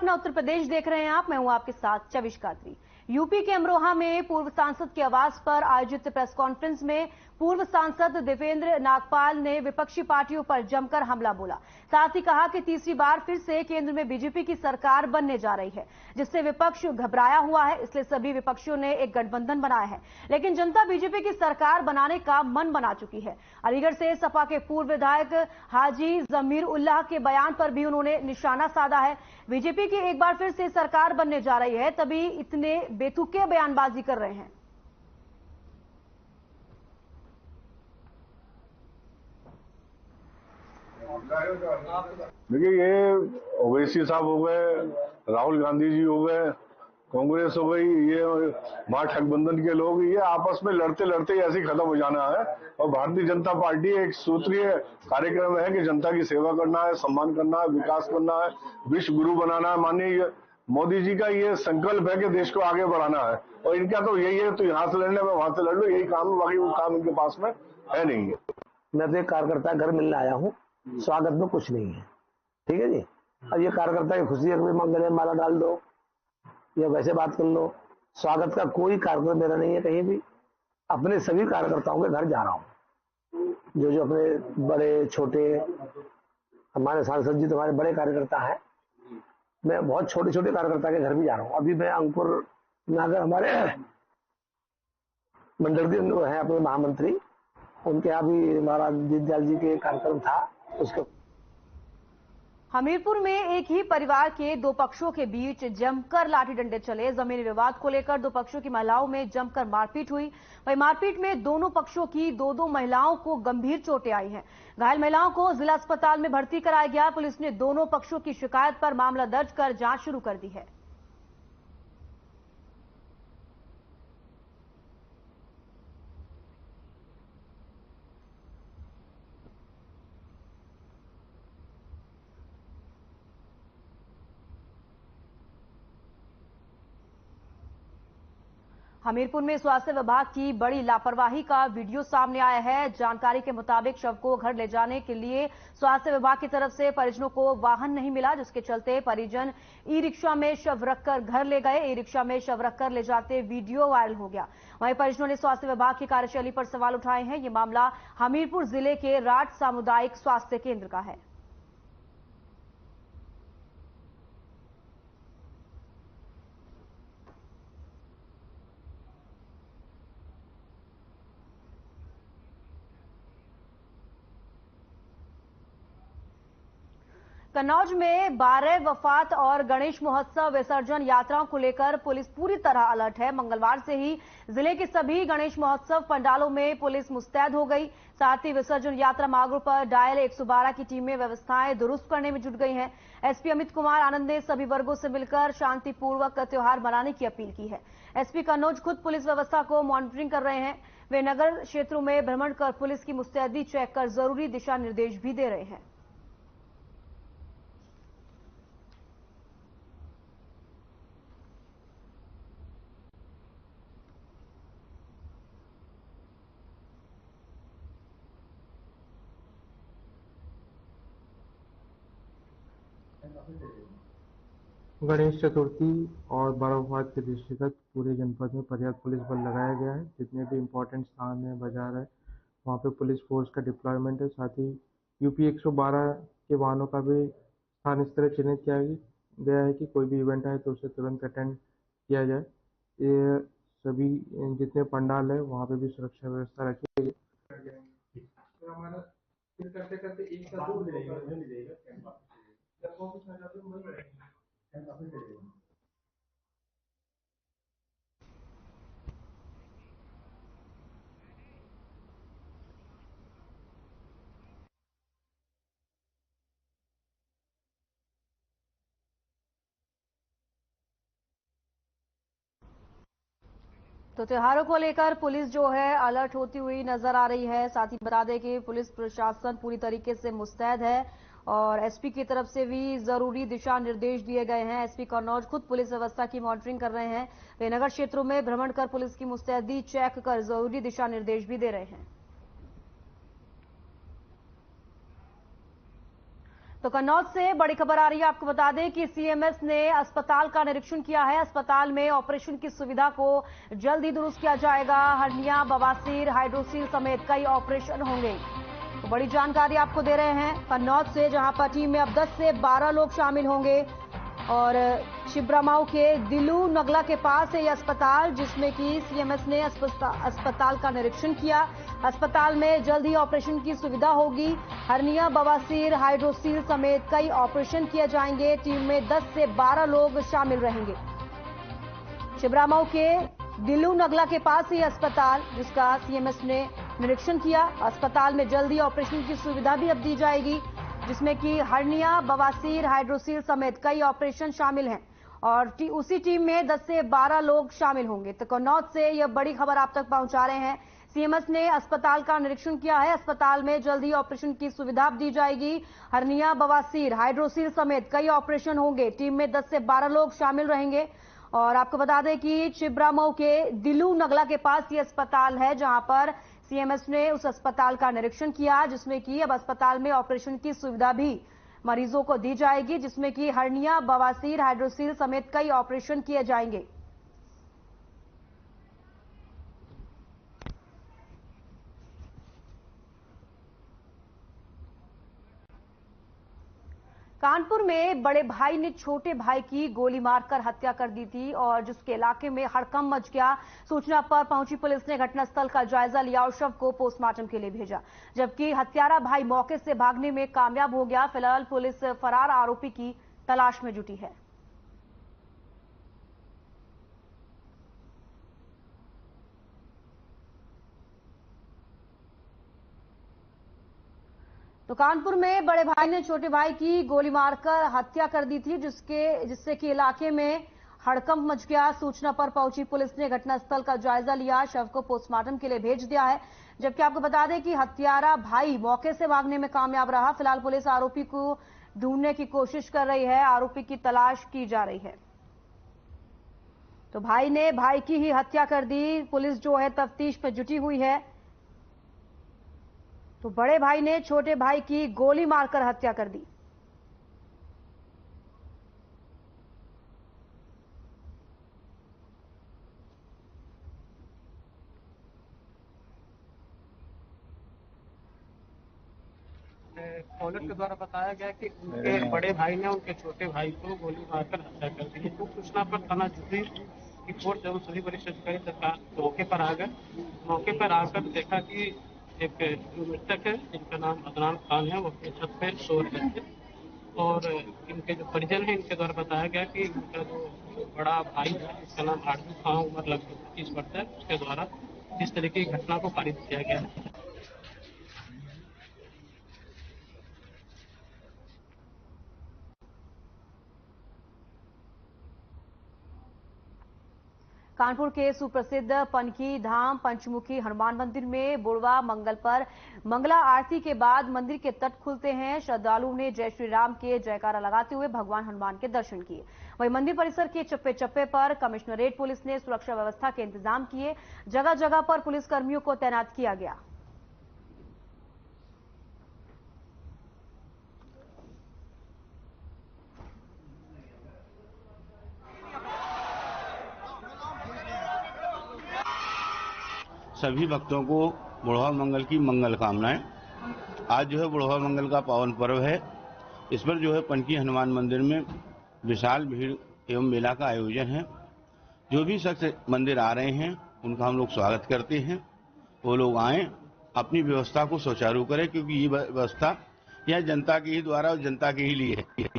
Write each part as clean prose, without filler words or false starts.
अपना उत्तर प्रदेश देख रहे हैं आप। मैं हूं आपके साथ चविश कात्री। यूपी के अमरोहा में पूर्व सांसद के आवास पर आयोजित प्रेस कॉन्फ्रेंस में पूर्व सांसद देवेंद्र नागपाल ने विपक्षी पार्टियों पर जमकर हमला बोला। साथ ही कहा कि तीसरी बार फिर से केंद्र में बीजेपी की सरकार बनने जा रही है, जिससे विपक्ष घबराया हुआ है। इसलिए सभी विपक्षियों ने एक गठबंधन बनाया है, लेकिन जनता बीजेपी की सरकार बनाने का मन बना चुकी है। अलीगढ़ से सपा के पूर्व विधायक हाजी जमीर उल्लाह के बयान पर भी उन्होंने निशाना साधा है। बीजेपी की एक बार फिर से सरकार बनने जा रही है, तभी इतने बेतुके बयानबाजी कर रहे हैं। देखिए, ये ओवैसी साहब हो गए, राहुल गांधी जी हो गए, कांग्रेस हो गई, ये महागठबंधन के लोग, ये आपस में लड़ते लड़ते ऐसे ही खत्म हो जाना है। और भारतीय जनता पार्टी एक सूत्रीय कार्यक्रम है कि जनता की सेवा करना है, सम्मान करना है, विकास करना है, विश्व गुरु बनाना है। माननीय मोदी जी का ये संकल्प है कि देश को आगे बढ़ाना है, और इनका तो यही है, तो यहाँ से लड़ने में वहां से लड़ लो, यही काम है। बाकी वो काम इनके पास में है नहीं है। मैं तो एक कार्यकर्ता घर मिलने आया हूँ, स्वागत में कुछ नहीं है, ठीक है जी। अब ये कार्यकर्ता की खुशी है कि गले माला डाल दो या वैसे बात कर लो, स्वागत का कोई कार्यक्रम मेरा नहीं है कहीं भी। अपने सभी कार्यकर्ताओं के घर जा रहा हूँ, जो अपने बड़े छोटे, हमारे सांसद जी तो हमारे बड़े कार्यकर्ता हैं। मैं बहुत छोटे छोटे कार्यकर्ता के घर भी जा रहा हूँ। अभी मैं अंकुर नागर, हमारे मंडल के हैं अपने महामंत्री, उनके यहाँ भी हमारा दीनदयाल जी के कार्यक्रम था। उसके हमीरपुर में एक ही परिवार के दो पक्षों के बीच जमकर लाठी डंडे चले। जमीनी विवाद को लेकर दो पक्षों की महिलाओं में जमकर मारपीट हुई। वहीं मारपीट में दोनों पक्षों की दो महिलाओं को गंभीर चोटें आई हैं। घायल महिलाओं को जिला अस्पताल में भर्ती कराया गया। पुलिस ने दोनों पक्षों की शिकायत पर मामला दर्ज कर जांच शुरू कर दी है। हमीरपुर में स्वास्थ्य विभाग की बड़ी लापरवाही का वीडियो सामने आया है। जानकारी के मुताबिक शव को घर ले जाने के लिए स्वास्थ्य विभाग की तरफ से परिजनों को वाहन नहीं मिला, जिसके चलते परिजन ई रिक्शा में शव रखकर घर ले गए। ई रिक्शा में शव रखकर ले जाते वीडियो वायरल हो गया। वहीं परिजनों ने स्वास्थ्य विभाग की कार्यशैली पर सवाल उठाए हैं। ये मामला हमीरपुर जिले के राट सामुदायिक स्वास्थ्य केंद्र का है। कन्नौज में 12 वफात और गणेश महोत्सव विसर्जन यात्राओं को लेकर पुलिस पूरी तरह अलर्ट है। मंगलवार से ही जिले के सभी गणेश महोत्सव पंडालों में पुलिस मुस्तैद हो गई। साथ ही विसर्जन यात्रा मार्गों पर डायल 112 की टीमें व्यवस्थाएं दुरुस्त करने में जुट गई हैं। एसपी अमित कुमार आनंद ने सभी वर्गों से मिलकर शांतिपूर्वक त्योहार मनाने की अपील की है। एसपी कन्नौज खुद पुलिस व्यवस्था को मॉनिटरिंग कर रहे हैं। वे नगर क्षेत्रों में भ्रमण कर पुलिस की मुस्तैदी चेक कर जरूरी दिशा निर्देश भी दे रहे हैं। गणेश चतुर्थी और बरसात के दृष्टिगत पूरे जनपद में पर्याप्त पुलिस बल लगाया गया है। जितने भी इम्पोर्टेंट स्थान है, बाजार है, वहाँ पे पुलिस फोर्स का डिप्लॉयमेंट है। साथ ही यूपी 112 के वाहनों का भी स्थान इस तरह चिन्हित किया गया है कि कोई भी इवेंट आए तो उसे तुरंत अटेंड किया जाए। ये सभी जितने पंडाल है वहाँ पे भी सुरक्षा व्यवस्था रखी गई। तो त्योहारों को लेकर पुलिस जो है अलर्ट होती हुई नजर आ रही है। साथ ही बता दें कि पुलिस प्रशासन पूरी तरीके से मुस्तैद है और एसपी की तरफ से भी जरूरी दिशा निर्देश दिए गए हैं। एसपी कन्नौज खुद पुलिस व्यवस्था की मॉनिटरिंग कर रहे हैं। वे नगर क्षेत्रों में भ्रमण कर पुलिस की मुस्तैदी चेक कर जरूरी दिशा निर्देश भी दे रहे हैं। तो कन्नौज से बड़ी खबर आ रही है। आपको बता दें कि सीएमएस ने अस्पताल का निरीक्षण किया है। अस्पताल में ऑपरेशन की सुविधा को जल्द ही दुरुस्त किया जाएगा। हर्निया, बवासीर, हाइड्रोसील समेत कई ऑपरेशन होंगे। तो बड़ी जानकारी आपको दे रहे हैं कन्नौज से, जहां पर टीम में अब 10 से 12 लोग शामिल होंगे। और छिबरामऊ के दिलू नगला के पास है यह अस्पताल, जिसमें कि सीएमएस ने अस्पताल का निरीक्षण किया। अस्पताल में जल्द ही ऑपरेशन की सुविधा होगी। हर्निया, बवासीर, हाइड्रोसील समेत कई ऑपरेशन किए जाएंगे। टीम में 10 से 12 लोग शामिल रहेंगे। छिबरामऊ के दिलू नगला के पास ही अस्पताल, जिसका सीएमएस ने निरीक्षण किया। अस्पताल में जल्द ही ऑपरेशन की सुविधा भी अब दी जाएगी, जिसमें कि हर्निया, बवासीर, हाइड्रोसील समेत कई ऑपरेशन शामिल हैं। और उसी टीम में 10 से 12 लोग शामिल होंगे। तो कन्नौज से यह बड़ी खबर आप तक पहुंचा रहे हैं। सीएमएस ने अस्पताल का निरीक्षण किया है। अस्पताल में जल्द ही ऑपरेशन की सुविधा दी जाएगी। हर्निया, बवासीर, हाइड्रोसील समेत कई ऑपरेशन होंगे। टीम में 10 से 12 लोग शामिल रहेंगे। और आपको बता दें कि छिबरामऊ के दिलू नगला के पास ये अस्पताल है, जहां पर सीएमएस ने उस अस्पताल का निरीक्षण किया, जिसमें कि अब अस्पताल में ऑपरेशन की सुविधा भी मरीजों को दी जाएगी, जिसमें कि हर्निया, बवासीर, हाइड्रोसील समेत कई ऑपरेशन किए जाएंगे। कानपुर में बड़े भाई ने छोटे भाई की गोली मारकर हत्या कर दी थी, और जिसके इलाके में हड़कंप मच गया। सूचना पर पहुंची पुलिस ने घटनास्थल का जायजा लिया और शव को पोस्टमार्टम के लिए भेजा, जबकि हत्यारा भाई मौके से भागने में कामयाब हो गया। फिलहाल पुलिस फरार आरोपी की तलाश में जुटी है। तो कानपुर में बड़े भाई ने छोटे भाई की गोली मारकर हत्या कर दी थी, जिससे कि इलाके में हड़कंप मच गया। सूचना पर पहुंची पुलिस ने घटनास्थल का जायजा लिया, शव को पोस्टमार्टम के लिए भेज दिया है। जबकि आपको बता दें कि हत्यारा भाई मौके से भागने में कामयाब रहा। फिलहाल पुलिस आरोपी को ढूंढने की कोशिश कर रही है। आरोपी की तलाश की जा रही है। तो भाई ने भाई की ही हत्या कर दी। पुलिस जो है तफ्तीश पे जुटी हुई है। तो बड़े भाई ने छोटे भाई की गोली मारकर हत्या कर दी। कॉलर के द्वारा बताया गया कि उनके बड़े भाई ने उनके छोटे भाई को गोली मारकर हत्या कर दी है। तो सूचना पर थाना जुटी की फोर्स एवं सभी वरिष्ठ अधिकारी सरकार मौके पर आ गए। मौके पर आकर देखा कि एक मृतक है, जिनका नाम अदनान खान है, वो अपने छत पे सो रहे थे। और इनके जो परिजन है, इनके द्वारा बताया गया कि इनका जो बड़ा भाई है, जिसका नाम आरजू खान, उम्र लगभग 25 वर्ष है, उसके द्वारा इस तरीके की घटना को पारित किया गया है। कानपुर के सुप्रसिद्ध पनकी धाम पंचमुखी हनुमान मंदिर में बुढ़वा मंगल पर मंगला आरती के बाद मंदिर के तट खुलते हैं। श्रद्धालुओं ने जय श्री राम के जयकारा लगाते हुए भगवान हनुमान के दर्शन किए। वहीं मंदिर परिसर के चप्पे चप्पे पर कमिश्नरेट पुलिस ने सुरक्षा व्यवस्था के इंतजाम किए। जगह जगह पर पुलिस कर्मियों को तैनात किया गया। सभी भक्तों को बुढ़वा मंगल की मंगल कामनाएं। आज जो है बुढ़वा मंगल का पावन पर्व है। इस पर जो है पनकी हनुमान मंदिर में विशाल भीड़ एवं मेला का आयोजन है। जो भी शख्स मंदिर आ रहे हैं उनका हम लोग स्वागत करते हैं। वो लोग आएं, अपनी व्यवस्था को सुचारू करें, क्योंकि ये व्यवस्था यह जनता के ही द्वारा और जनता के ही लिए है।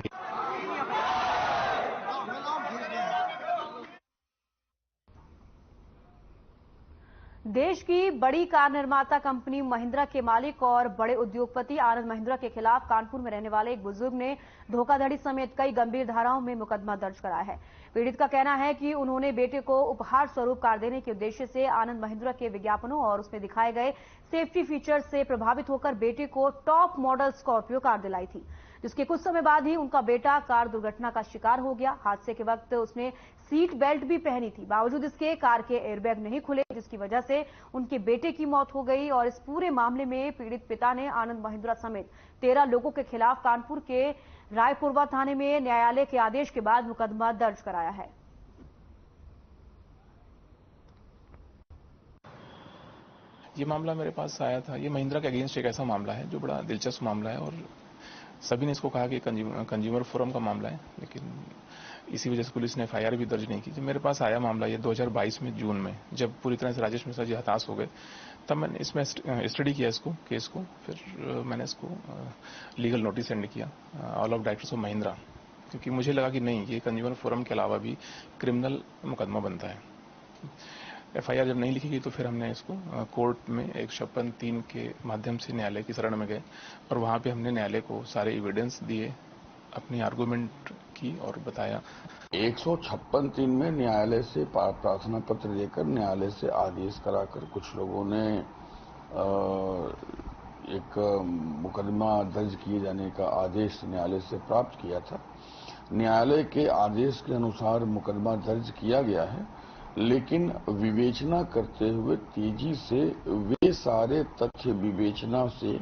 देश की बड़ी कार निर्माता कंपनी महिंद्रा के मालिक और बड़े उद्योगपति आनंद महिंद्रा के खिलाफ कानपुर में रहने वाले एक बुजुर्ग ने धोखाधड़ी समेत कई गंभीर धाराओं में मुकदमा दर्ज कराया है। पीड़ित का कहना है कि उन्होंने बेटे को उपहार स्वरूप कार देने के उद्देश्य से आनंद महिंद्रा के विज्ञापनों और उसमें दिखाए गए सेफ्टी फीचर्स से प्रभावित होकर बेटे को टॉप मॉडल स्कॉर्पियो कार दिलाई थी, जिसके कुछ समय बाद ही उनका बेटा कार दुर्घटना का शिकार हो गया। हादसे के वक्त उसने सीट बेल्ट भी पहनी थी, बावजूद इसके कार के एयरबैग नहीं खुले, जिसकी वजह से उनके बेटे की मौत हो गई। और इस पूरे मामले में पीड़ित पिता ने आनंद महिंद्रा समेत 13 लोगों के खिलाफ कानपुर के रायपुरवा थाने में न्यायालय के आदेश के बाद मुकदमा दर्ज कराया है। ये मामला मेरे पास आया था। ये महिंद्रा के अगेंस्ट एक ऐसा मामला है जो बड़ा दिलचस्प मामला है और सभी ने इसको कहा कि कंज्यूमर फोरम का मामला है, लेकिन इसी वजह से पुलिस ने एफआईआर भी दर्ज नहीं की। जब मेरे पास आया मामला ये 2022 में जून में, जब पूरी तरह से राजेश मिश्रा जी हताश हो गए, तब मैंने इसमें स्टडी किया इसको केस को, फिर मैंने इसको लीगल नोटिस सेंड किया all of directors of Mahindra, क्योंकि मुझे लगा कि नहीं, ये कंज्यूमर फोरम के अलावा भी क्रिमिनल मुकदमा बनता है। एफआईआर जब नहीं लिखी गई तो फिर हमने इसको कोर्ट में एक 56(3) के माध्यम से न्यायालय की शरण में गए और वहां पे हमने न्यायालय को सारे एविडेंस दिए, अपनी आर्गुमेंट की और बताया। 156(3) में न्यायालय से प्रार्थना पत्र देकर न्यायालय से आदेश कराकर कुछ लोगों ने एक मुकदमा दर्ज किए जाने का आदेश न्यायालय से प्राप्त किया था। न्यायालय के आदेश के अनुसार मुकदमा दर्ज किया गया है, लेकिन विवेचना करते हुए तेजी से वे सारे तथ्य विवेचना से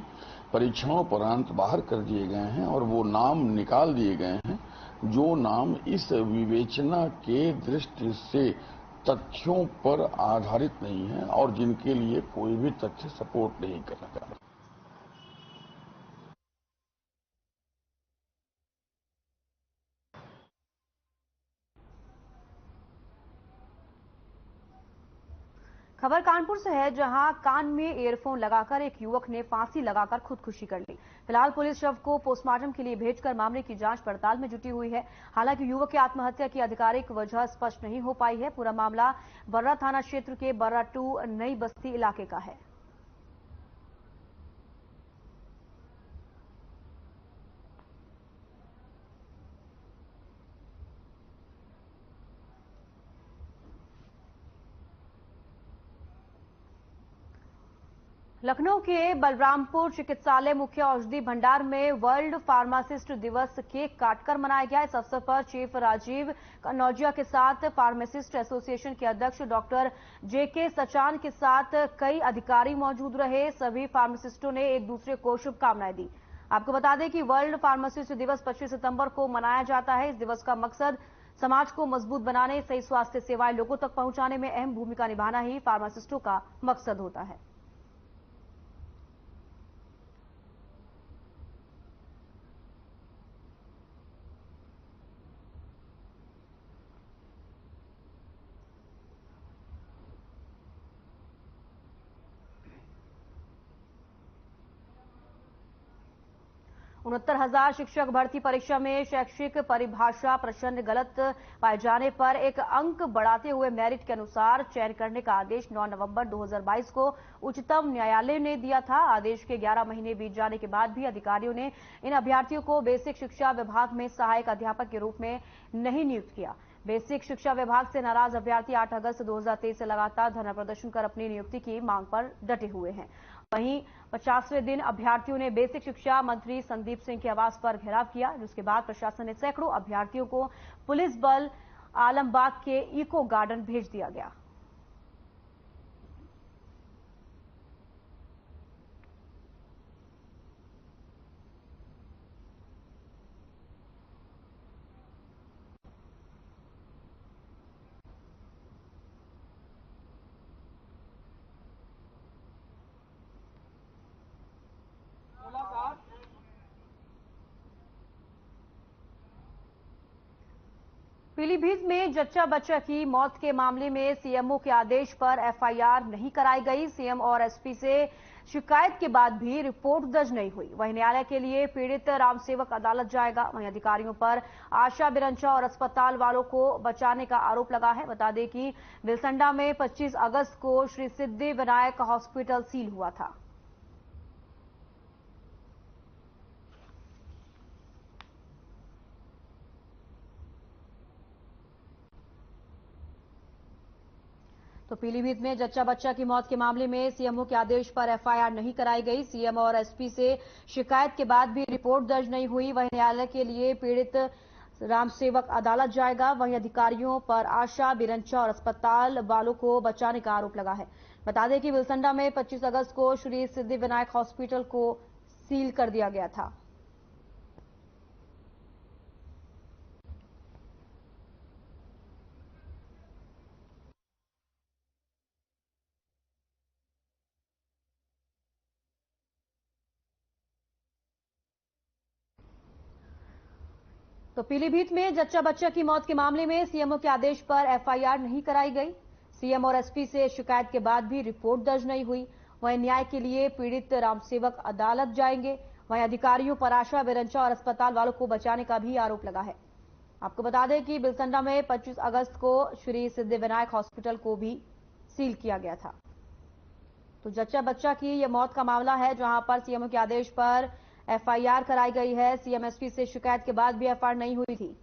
परीक्षणोपरांत बाहर कर दिए गए हैं और वो नाम निकाल दिए गए हैं जो नाम इस विवेचना के दृष्टि से तथ्यों पर आधारित नहीं है और जिनके लिए कोई भी तथ्य सपोर्ट नहीं करना चाहता। खबर कानपुर से है, जहां कान में ईयरफोन लगाकर एक युवक ने फांसी लगाकर खुदकुशी कर ली। फिलहाल पुलिस शव को पोस्टमार्टम के लिए भेजकर मामले की जांच पड़ताल में जुटी हुई है। हालांकि युवक की आत्महत्या की आधिकारिक वजह स्पष्ट नहीं हो पाई है। पूरा मामला बर्रा थाना क्षेत्र के बर्रा 2 नई बस्ती इलाके का है। लखनऊ के बलरामपुर चिकित्सालय मुख्य औषधि भंडार में वर्ल्ड फार्मासिस्ट दिवस केक काटकर मनाया गया। इस अवसर पर चीफ राजीव कन्नौजिया के साथ फार्मासिस्ट एसोसिएशन के अध्यक्ष डॉक्टर जेके सचान के साथ कई अधिकारी मौजूद रहे। सभी फार्मासिस्टों ने एक दूसरे को शुभकामनाएं दी। आपको बता दें कि वर्ल्ड फार्मासिस्ट दिवस 25 सितंबर को मनाया जाता है। इस दिवस का मकसद समाज को मजबूत बनाने, सही स्वास्थ्य सेवाएं लोगों तक पहुंचाने में अहम भूमिका निभाना ही फार्मासिस्टों का मकसद होता है। उनहत्तर 69,000 शिक्षक भर्ती परीक्षा में शैक्षिक परिभाषा प्रश्न गलत पाए जाने पर एक अंक बढ़ाते हुए मेरिट के अनुसार चयन करने का आदेश 9 नवंबर 2022 को उच्चतम न्यायालय ने दिया था। आदेश के 11 महीने बीत जाने के बाद भी अधिकारियों ने इन अभ्यर्थियों को बेसिक शिक्षा विभाग में सहायक अध्यापक के रूप में नहीं नियुक्त किया। बेसिक शिक्षा विभाग से नाराज अभ्यर्थी 8 अगस्त 2023 से लगातार धरना प्रदर्शन कर अपनी नियुक्ति की मांग पर डटे हुए हैं। वहीं 50वें दिन अभ्यर्थियों ने बेसिक शिक्षा मंत्री संदीप सिंह के आवास पर घेराव किया, जिसके बाद प्रशासन ने सैकड़ों अभ्यर्थियों को पुलिस बल आलमबाग के इको गार्डन भेज दिया गया। पीलीभीत में जच्चा बच्चा की मौत के मामले में सीएमओ के आदेश पर एफआईआर नहीं कराई गई। सीएम और एसपी से शिकायत के बाद भी रिपोर्ट दर्ज नहीं हुई। वहीं न्यायालय के लिए पीड़ित रामसेवक अदालत जाएगा। वहीं अधिकारियों पर आशा बिरंचा और अस्पताल वालों को बचाने का आरोप लगा है। बता दें कि बिलसंडा में 25 अगस्त को श्री सिद्धि विनायक हॉस्पिटल सील हुआ था। तो पीलीभीत में जच्चा बच्चा की मौत के मामले में सीएमओ के आदेश पर एफआईआर नहीं कराई गई। सीएम और एसपी से शिकायत के बाद भी रिपोर्ट दर्ज नहीं हुई। वहीं न्यायालय के लिए पीड़ित रामसेवक अदालत जाएगा। वहीं अधिकारियों पर आशा, बिरंचा और अस्पताल वालों को बचाने का आरोप लगा है। बता दें कि विलसंडा में 25 अगस्त को श्री सिद्धिविनायक हॉस्पिटल को सील कर दिया गया था। तो पीलीभीत में जच्चा बच्चा की मौत के मामले में सीएमओ के आदेश पर एफआईआर नहीं कराई गई। सीएम और एसपी से शिकायत के बाद भी रिपोर्ट दर्ज नहीं हुई। वहीं न्याय के लिए पीड़ित रामसेवक अदालत जाएंगे। वहीं अधिकारियों पर आशा, बिरंचा और अस्पताल वालों को बचाने का भी आरोप लगा है। आपको बता दें कि बिलसंडा में 25 अगस्त को श्री सिद्धिविनायक हॉस्पिटल को भी सील किया गया था। तो जच्चा बच्चा की यह मौत का मामला है, जहां पर सीएमओ के आदेश पर एफआईआर कराई गई है। सीएम एसपी से शिकायत के बाद भी एफआईआर नहीं हुई थी।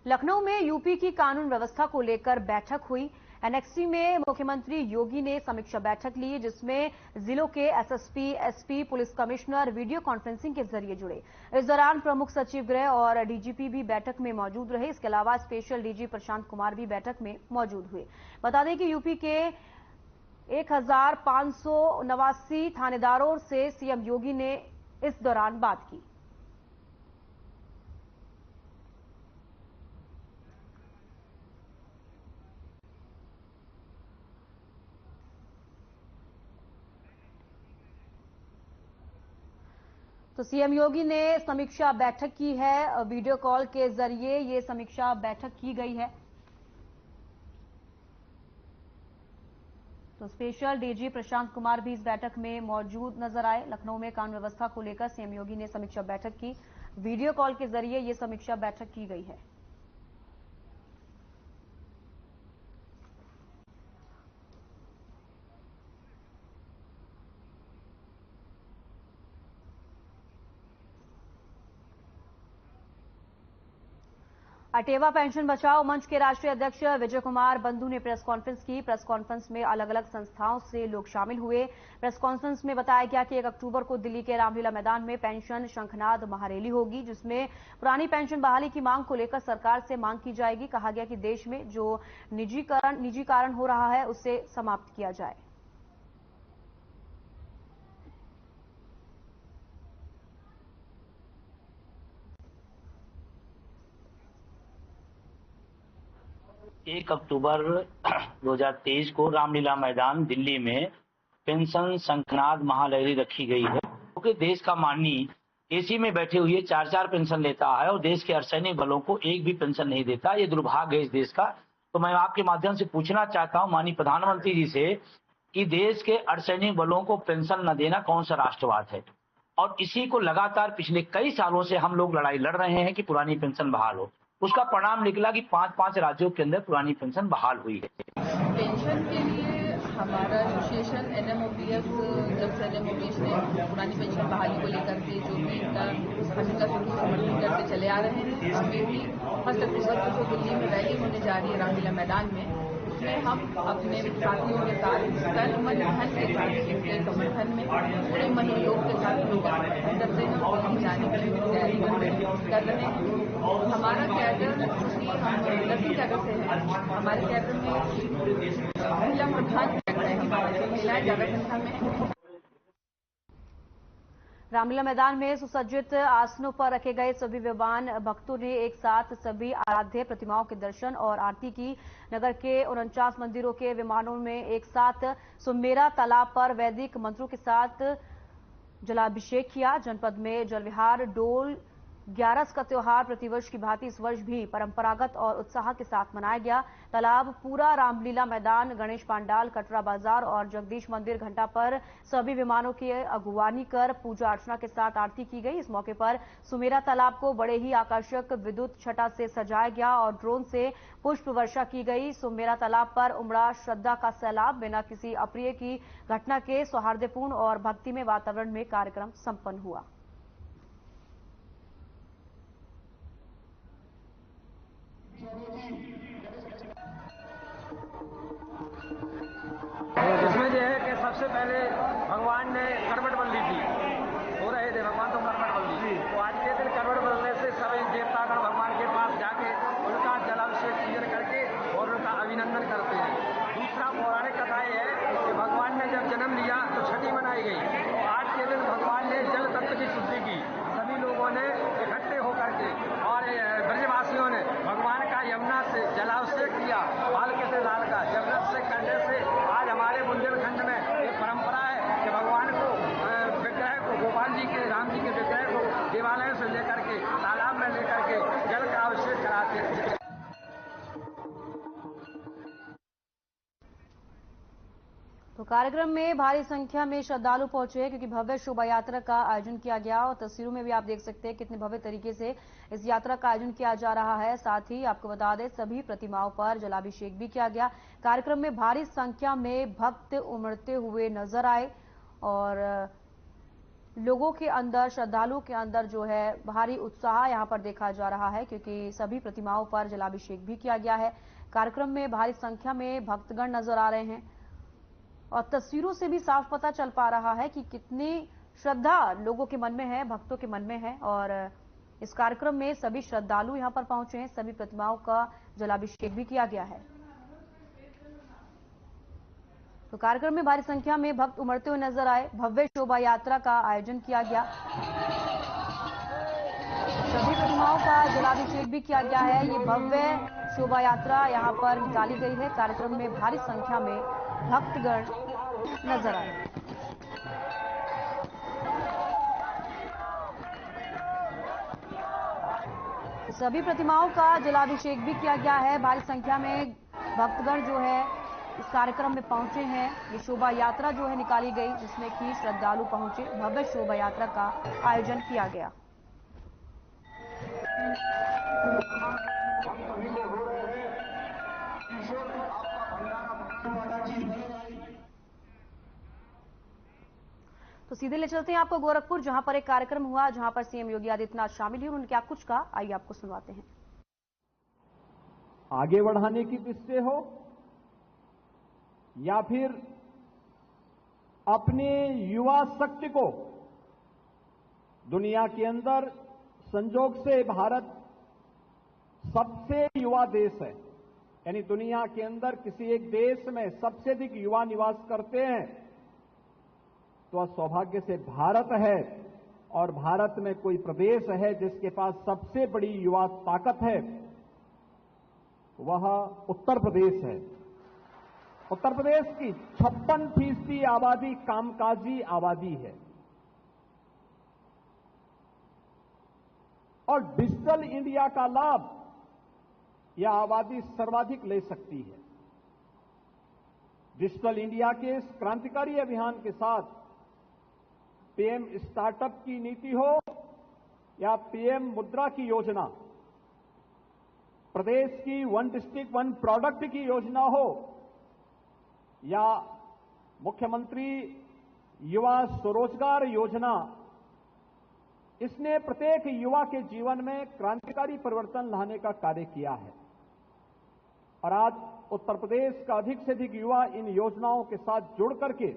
लखनऊ में यूपी की कानून व्यवस्था को लेकर बैठक हुई। एनएक्सी में मुख्यमंत्री योगी ने समीक्षा बैठक ली, जिसमें जिलों के SSP, SP, police commissioner video conferencing के जरिए जुड़े। इस दौरान प्रमुख सचिव गृह और डीजीपी भी बैठक में मौजूद रहे। इसके अलावा स्पेशल डीजी प्रशांत कुमार भी बैठक में मौजूद हुए। बता दें कि यूपी के 1589 थानेदारों से सीएम योगी ने इस दौरान बात की। तो सीएम योगी ने समीक्षा बैठक की है। वीडियो कॉल के जरिए ये समीक्षा बैठक की गई है। तो स्पेशल डीजी प्रशांत कुमार भी इस बैठक में मौजूद नजर आए। लखनऊ में कानून व्यवस्था को लेकर सीएम योगी ने समीक्षा बैठक की। वीडियो कॉल के जरिए ये समीक्षा बैठक की गई है। अटेवा पेंशन बचाओ मंच के राष्ट्रीय अध्यक्ष विजय कुमार बंधु ने प्रेस कॉन्फ्रेंस की। प्रेस कॉन्फ्रेंस में अलग अलग संस्थाओं से लोग शामिल हुए। प्रेस कॉन्फ्रेंस में बताया गया कि 1 अक्टूबर को दिल्ली के रामलीला मैदान में पेंशन शंखनाद महारैली होगी, जिसमें पुरानी पेंशन बहाली की मांग को लेकर सरकार से मांग की जाएगी। कहा गया कि देश में जो निजीकरण हो रहा है उसे समाप्त किया जाए। एक अक्टूबर 2023 को रामलीला मैदान दिल्ली में पेंशन शंखनाद महारैली रखी गई है, क्योंकि देश का माननीय एसी में बैठे हुए 4-4 पेंशन लेता है और देश के अर्धसैनिक बलों को एक भी पेंशन नहीं देता। ये दुर्भाग्य है इस देश का। तो मैं आपके माध्यम से पूछना चाहता हूं माननीय प्रधानमंत्री जी से कि देश के अर्धसैनिक बलों को पेंशन न देना कौन सा राष्ट्रवाद है? और इसी को लगातार पिछले कई सालों से हम लोग लड़ाई लड़ रहे हैं कि पुरानी पेंशन बहाल हो। उसका परिणाम निकला कि 5-5 राज्यों के अंदर पुरानी पेंशन बहाल हुई है। पेंशन के लिए हमारा एसोसिएशन एनएमओपीएस, जब से एनएमओपीएस ने पुरानी पेंशन बहाली को लेकर के जो भी हम का समर्थन करते चले आ रहे हैं, अभी भी 1 अक्टूबर को जो दिल्ली में रैली होने जा रही है रामलीला मैदान में, उसमें हम अपने साथियों के साथ तन मन धन के साथ समर्थन में पूरे महिलाओं के साथ लोग समर्थन करते हैं और हम जाने के लिए तैयारी कर रहे हैं। हमारा कैडर चूंकि हम 10 कैडर से है, हमारे कैडर में महिला प्रधान कैडर है, महिलाएं ज्यादा संख्या में। रामलीला मैदान में सुसज्जित आसनों पर रखे गए सभी विद्वान भक्तों ने एक साथ सभी आराध्य प्रतिमाओं के दर्शन और आरती की। नगर के 49 मंदिरों के विमानों में एक साथ सुमेरा तालाब पर वैदिक मंत्रों के साथ जलाभिषेक किया। जनपद में जलविहार डोल ग्यारस का त्योहार प्रतिवर्ष की भांति इस वर्ष भी परंपरागत और उत्साह के साथ मनाया गया। तालाब, पूरा रामलीला मैदान, गणेश पांडाल, कटरा बाजार और जगदीश मंदिर घंटा पर सभी विमानों की अगुवानी कर पूजा अर्चना के साथ आरती की गई। इस मौके पर सुमेरा तालाब को बड़े ही आकर्षक विद्युत छटा से सजाया गया और ड्रोन से पुष्प वर्षा की गई। सुमेरा तालाब पर उमड़ा श्रद्धा का सैलाब। बिना किसी अप्रिय की घटना के सौहार्दपूर्ण और भक्तिमय वातावरण में कार्यक्रम संपन्न हुआ। इसमें यह है कि सबसे पहले भगवान ने करवट बदली थी, हो रहे थे भगवान तो करवट बदली, तो आज के दिन करवट बदलने से सभी देवतागण भगवान के पास जाके उनका जलाभिषेक पूजन करके और उनका अभिनंदन करते हैं। दूसरा पौराणिक कथा यह है कि भगवान ने जब जन्म लिया तो छठी मनाई गई, तो आज के दिन भगवान ने जल तत्व की शुद्धि की। सभी लोगों ने इकट्ठे होकर के और ब्रजवासियों ने भगवान का यमुना से जलाभिषेक किया, बालके से लाल का जलाभिषेक करने से आज हमारे बुंदेलखंड में एक परंपरा है कि भगवान को विग्रह को, गोपाल जी के, राम जी के विग्रह को देवालय से लेकर के तालाब में लेकर के जल का अभिषेक कराते हैं। तो कार्यक्रम में भारी संख्या में श्रद्धालु पहुंचे क्योंकि भव्य शोभा यात्रा का आयोजन किया गया और तस्वीरों में भी आप देख सकते हैं कितने भव्य तरीके से इस यात्रा का आयोजन किया जा रहा है। साथ ही आपको बता दें सभी प्रतिमाओं पर जलाभिषेक भी किया गया। कार्यक्रम में भारी संख्या में भक्त उमड़ते हुए नजर आए और लोगों के अंदर, श्रद्धालुओं के अंदर जो है भारी उत्साह यहां पर देखा जा रहा है क्योंकि सभी प्रतिमाओं पर जलाभिषेक भी किया गया है। कार्यक्रम में भारी संख्या में भक्तगण नजर आ रहे हैं और तस्वीरों से भी साफ पता चल पा रहा है कि कितनी श्रद्धा लोगों के मन में है, भक्तों के मन में है। और इस कार्यक्रम में सभी श्रद्धालु यहां पर पहुंचे हैं, सभी प्रतिमाओं का जलाभिषेक भी किया गया है। तो कार्यक्रम में भारी संख्या में भक्त उमड़ते हुए नजर आए। भव्य शोभा यात्रा का आयोजन किया गया, सभी प्रतिमाओं का जलाभिषेक भी किया गया है। ये भव्य शोभा यात्रा यहां पर निकाली गई है। कार्यक्रम में भारी संख्या में भक्तगण नजर आए। सभी प्रतिमाओं का जलाभिषेक भी किया गया है। भारी संख्या में भक्तगण जो है इस कार्यक्रम में पहुंचे हैं। ये शोभा यात्रा जो है निकाली गई जिसमें कि श्रद्धालु पहुंचे। भव्य शोभा यात्रा का आयोजन किया गया। तो सीधे ले चलते हैं आपको गोरखपुर, जहां पर एक कार्यक्रम हुआ जहां पर सीएम योगी आदित्यनाथ शामिल हुए। उन्होंने क्या कुछ कहा, आइए आपको सुनवाते हैं। आगे बढ़ाने की दृष्टि हो या फिर अपने युवा शक्ति को दुनिया के अंदर, संजोग से भारत सबसे युवा देश है, यानी दुनिया के अंदर किसी एक देश में सबसे अधिक युवा निवास करते हैं तो सौभाग्य से भारत है। और भारत में कोई प्रदेश है जिसके पास सबसे बड़ी युवा ताकत है, वह उत्तर प्रदेश है। उत्तर प्रदेश की 56% आबादी कामकाजी आबादी है और डिजिटल इंडिया का लाभ यह आबादी सर्वाधिक ले सकती है। डिजिटल इंडिया के इस क्रांतिकारी अभियान के साथ पीएम स्टार्टअप की नीति हो या पीएम मुद्रा की योजना, प्रदेश की 1 डिस्ट्रिक्ट 1 प्रोडक्ट की योजना हो या मुख्यमंत्री युवा स्वरोजगार योजना, इसने प्रत्येक युवा के जीवन में क्रांतिकारी परिवर्तन लाने का कार्य किया है। और आज उत्तर प्रदेश का अधिक से अधिक युवा इन योजनाओं के साथ जुड़ करके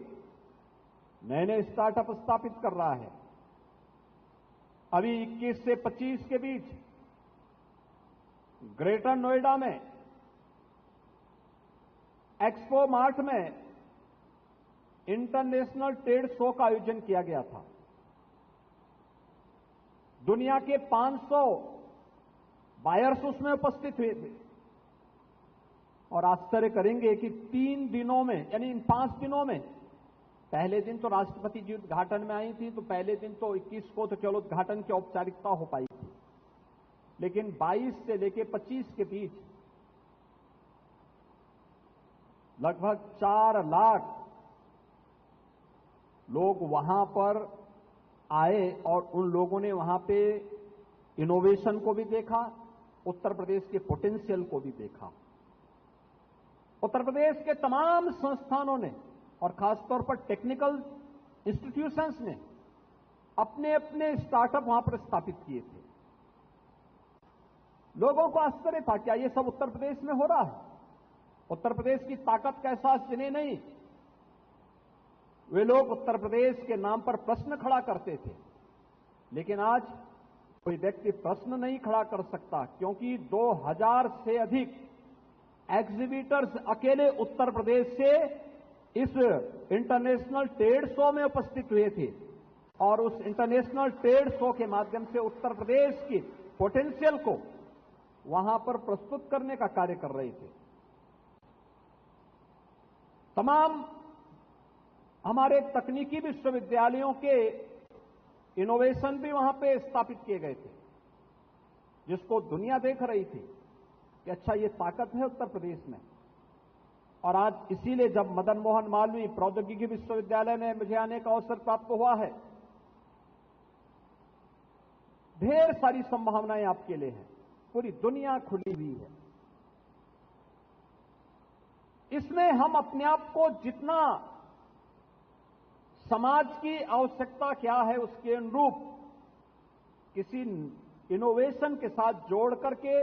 नए नए स्टार्टअप स्थापित कर रहा है। अभी 21 से 25 के बीच ग्रेटर नोएडा में एक्सपो मार्ट में इंटरनेशनल ट्रेड शो का आयोजन किया गया था। दुनिया के 500 बायर्स उसमें उपस्थित हुए थे और आश्चर्य करेंगे कि 3 दिनों में, यानी इन 5 दिनों में, पहले दिन तो राष्ट्रपति जी उद्घाटन में आई थी, तो पहले दिन तो 21 को तो केवल उद्घाटन की औपचारिकता हो पाई थी। लेकिन 22 से लेके 25 के बीच लगभग 4 लाख लोग वहां पर आए और उन लोगों ने वहां पे इनोवेशन को भी देखा, उत्तर प्रदेश के पोटेंशियल को भी देखा। उत्तर प्रदेश के तमाम संस्थानों ने और खासतौर पर टेक्निकल इंस्टीट्यूशंस ने अपने अपने स्टार्टअप वहां पर स्थापित किए थे। लोगों को आश्चर्य था, क्या ये सब उत्तर प्रदेश में हो रहा है? उत्तर प्रदेश की ताकत का एहसास जिन्हें नहीं, वे लोग उत्तर प्रदेश के नाम पर प्रश्न खड़ा करते थे। लेकिन आज कोई व्यक्ति प्रश्न नहीं खड़ा कर सकता, क्योंकि 2000 से अधिक एग्जीबिटर्स अकेले उत्तर प्रदेश से इस इंटरनेशनल ट्रेड शो में उपस्थित हुए थे और उस इंटरनेशनल ट्रेड शो के माध्यम से उत्तर प्रदेश की पोटेंशियल को वहां पर प्रस्तुत करने का कार्य कर रहे थे। तमाम हमारे तकनीकी विश्वविद्यालयों के इनोवेशन भी वहां पे स्थापित किए गए थे, जिसको दुनिया देख रही थी कि अच्छा ये ताकत है उत्तर प्रदेश में। और आज इसीलिए जब मदन मोहन मालवीय प्रौद्योगिकी विश्वविद्यालय में मुझे आने का अवसर प्राप्त हुआ है, ढेर सारी संभावनाएं आपके लिए हैं, पूरी दुनिया खुली हुई है। इसमें हम अपने आप को जितना समाज की आवश्यकता क्या है उसके अनुरूप किसी इनोवेशन के साथ जोड़ करके।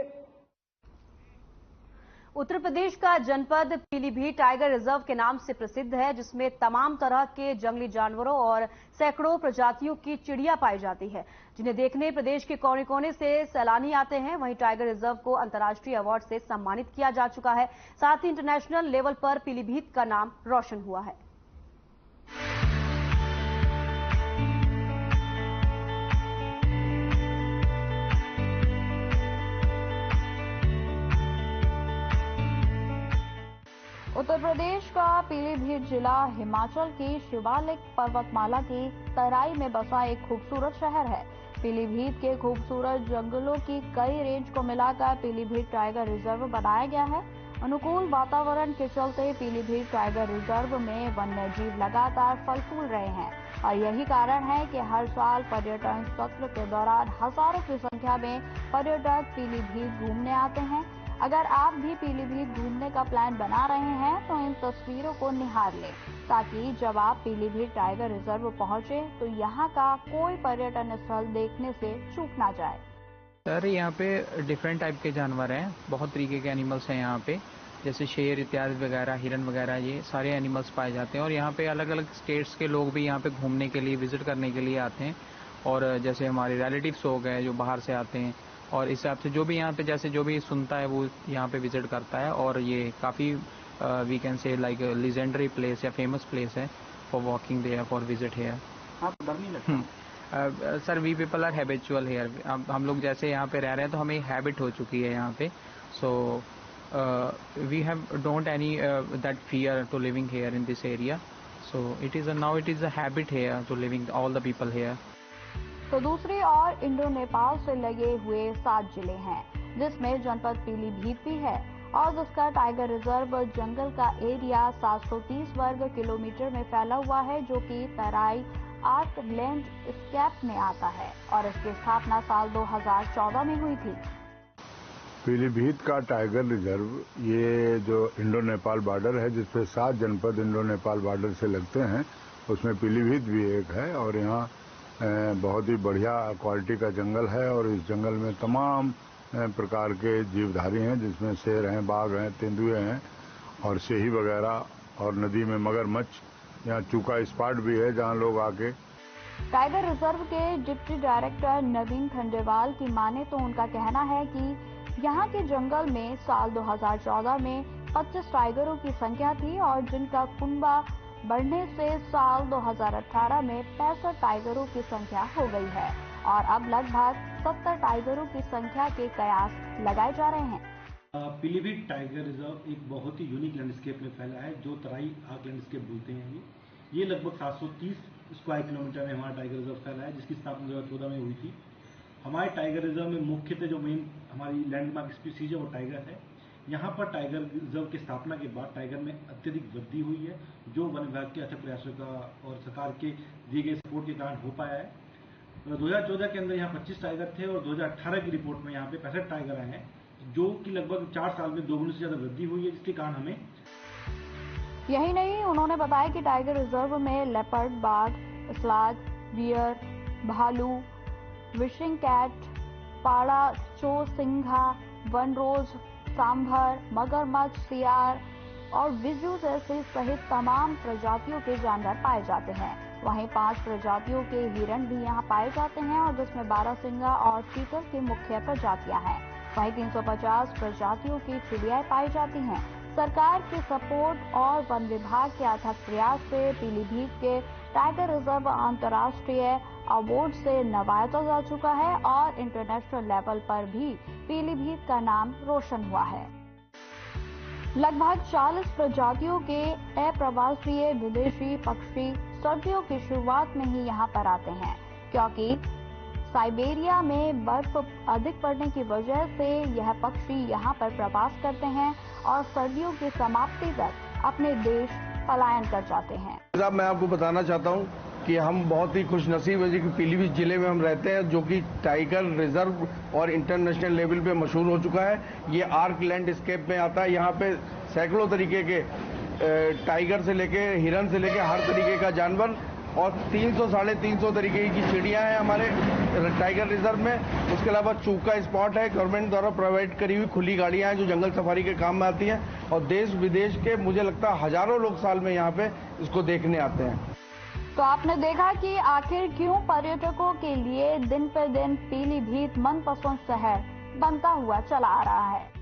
उत्तर प्रदेश का जनपद पीलीभीत टाइगर रिजर्व के नाम से प्रसिद्ध है, जिसमें तमाम तरह के जंगली जानवरों और सैकड़ों प्रजातियों की चिड़िया पाई जाती है, जिन्हें देखने प्रदेश के कोने कोने से सैलानी आते हैं। वहीं टाइगर रिजर्व को अंतर्राष्ट्रीय अवार्ड से सम्मानित किया जा चुका है। साथ ही इंटरनेशनल लेवल पर पीलीभीत का नाम रोशन हुआ है। उत्तर प्रदेश का पीलीभीत जिला हिमाचल की शिवालिक पर्वतमाला की तराई में बसा एक खूबसूरत शहर है। पीलीभीत के खूबसूरत जंगलों की कई रेंज को मिलाकर पीलीभीत टाइगर रिजर्व बनाया गया है। अनुकूल वातावरण के चलते पीलीभीत टाइगर रिजर्व में वन्य जीव लगातार फल फूल रहे हैं और यही कारण है कि हर साल पर्यटन सत्र के दौरान हजारों की संख्या में पर्यटक पीलीभीत घूमने आते हैं। अगर आप भी पीलीभीत घूमने का प्लान बना रहे हैं तो इन तस्वीरों को निहार लें, ताकि जब आप पीलीभीत टाइगर रिजर्व पहुंचे तो यहाँ का कोई पर्यटन स्थल देखने से चूक ना जाए। सर, यहाँ पे डिफरेंट टाइप के जानवर हैं, बहुत तरीके के एनिमल्स हैं यहाँ पे, जैसे शेर इत्यादि वगैरह, हिरन वगैरह, ये सारे एनिमल्स पाए जाते हैं। और यहाँ पे अलग अलग स्टेट्स के लोग भी यहाँ पे घूमने के लिए, विजिट करने के लिए आते हैं। और जैसे हमारे रिलेटिव्स हो गए जो बाहर से आते हैं, और इस हिसाब से जो भी यहाँ पे जैसे जो भी सुनता है वो यहाँ पे विजिट करता है। और ये काफ़ी we can say like legendary place या फेमस प्लेस है for walking there, for visit here. आप डर नहीं लगता? Sir, we people are habitual here. हम लोग जैसे यहाँ पे रह रहे हैं तो हमें हैबिट हो चुकी है यहाँ पे। So we have don't any that fear to living here in this area. So it is now it is a habit here to living all the people here. तो दूसरी ओर इंडो नेपाल से लगे हुए 7 जिले हैं, जिसमें जनपद पीलीभीत भी है और जिसका टाइगर रिजर्व जंगल का एरिया 730 वर्ग किलोमीटर में फैला हुआ है, जो कि तराई आर्क लैंडस्केप में आता है और इसकी स्थापना साल 2014 में हुई थी। पीलीभीत का टाइगर रिजर्व, ये जो इंडो नेपाल बॉर्डर है, जिसपे 7 जनपद इंडो नेपाल बॉर्डर से लगते हैं, उसमें पीलीभीत भी एक है। और यहाँ बहुत ही बढ़िया क्वालिटी का जंगल है और इस जंगल में तमाम प्रकार के जीवधारी हैं, जिसमें शेर हैं, बाघ हैं, तेंदुए हैं और शेही वगैरह। और नदी में मगरमच्छ, यहाँ चूका स्पॉट भी है जहाँ लोग आके। टाइगर रिजर्व के डिप्टी डायरेक्टर नवीन खंडेवाल की माने तो उनका कहना है कि यहाँ के जंगल में साल 2014 में 25 टाइगरों की संख्या थी और जिनका कुनबा बढ़ने से साल 2018 में 65 टाइगरों की संख्या हो गई है और अब लगभग 70 टाइगरों की संख्या के कयास लगाए जा रहे हैं। पीलीभीत टाइगर रिजर्व एक बहुत ही यूनिक लैंडस्केप में फैला है, जो तराई आर्क लैंडस्केप बोलते हैं। ये लगभग 730 स्क्वायर किलोमीटर में हमारा टाइगर रिजर्व फैला है, जिसकी स्थापना 2014 में हुई थी। हमारे टाइगर रिजर्व में मुख्यतः जो मेन हमारी लैंडमार्क स्पीसीज है वो टाइगर है। यहाँ पर टाइगर रिजर्व की स्थापना के बाद टाइगर में अत्यधिक वृद्धि हुई है, जो वन विभाग के अथक प्रयासों का और सरकार के दिए गए सपोर्ट के कारण हो पाया है। 2014 के अंदर यहाँ 25 टाइगर थे और 2018 की रिपोर्ट में यहाँ पे 65 टाइगर आए हैं, जो कि लगभग 4 साल में 2 गुना से ज्यादा वृद्धि हुई है, जिसके कारण हमें। यही नहीं, उन्होंने बताया कि टाइगर रिजर्व में लेपर्ड, बाघ, स्लाद, बियर, भालू, विशिंग कैट, पाड़ा, चोसिंघा, वनरोज, सांभर, मगरमच्छ, सियार और विजू जैसे सहित तमाम प्रजातियों के जानवर पाए जाते हैं। वहीं 5 प्रजातियों के हिरण भी यहाँ पाए जाते हैं और जिसमें बारहसिंगा और चीतल की मुख्य प्रजातियां हैं। वहीं 350 प्रजातियों की चिड़ियाएं पाई जाती हैं। सरकार के सपोर्ट और वन विभाग के अथक प्रयास से पीलीभीत के टाइगर रिजर्व अंतर्राष्ट्रीय अवार्ड से नवाजा जा चुका है और इंटरनेशनल लेवल पर भी पीलीभीत का नाम रोशन हुआ है। लगभग 40 प्रजातियों के अप्रवासीय विदेशी पक्षी सर्दियों की शुरुआत में ही यहाँ पर आते हैं, क्योंकि साइबेरिया में बर्फ अधिक पड़ने की वजह से यह पक्षी यहाँ पर प्रवास करते हैं और सर्दियों की समाप्ति तक अपने देश पलायन कर जाते हैं। साहब, मैं आपको बताना चाहता हूँ कि हम बहुत ही खुशनसीब है कि पीलीभीत जिले में हम रहते हैं, जो कि टाइगर रिजर्व और इंटरनेशनल लेवल पे मशहूर हो चुका है। ये आर्क लैंडस्केप में आता है। यहाँ पे सैकड़ों तरीके के टाइगर से लेके हिरन से लेके हर तरीके का जानवर और 300-350 तरीके की चिड़ियाँ हैं हमारे टाइगर रिजर्व में। उसके अलावा चूक का स्पॉट है, गवर्नमेंट द्वारा प्रोवाइड करी हुई खुली गाड़ियाँ हैं जो जंगल सफारी के काम में आती हैं और देश विदेश के मुझे लगता है हजारों लोग साल में यहाँ पे इसको देखने आते हैं। तो आपने देखा कि आखिर क्यों पर्यटकों के लिए दिन पर दिन पीलीभीत मनपसंद शहर बनता हुआ चला आ रहा है।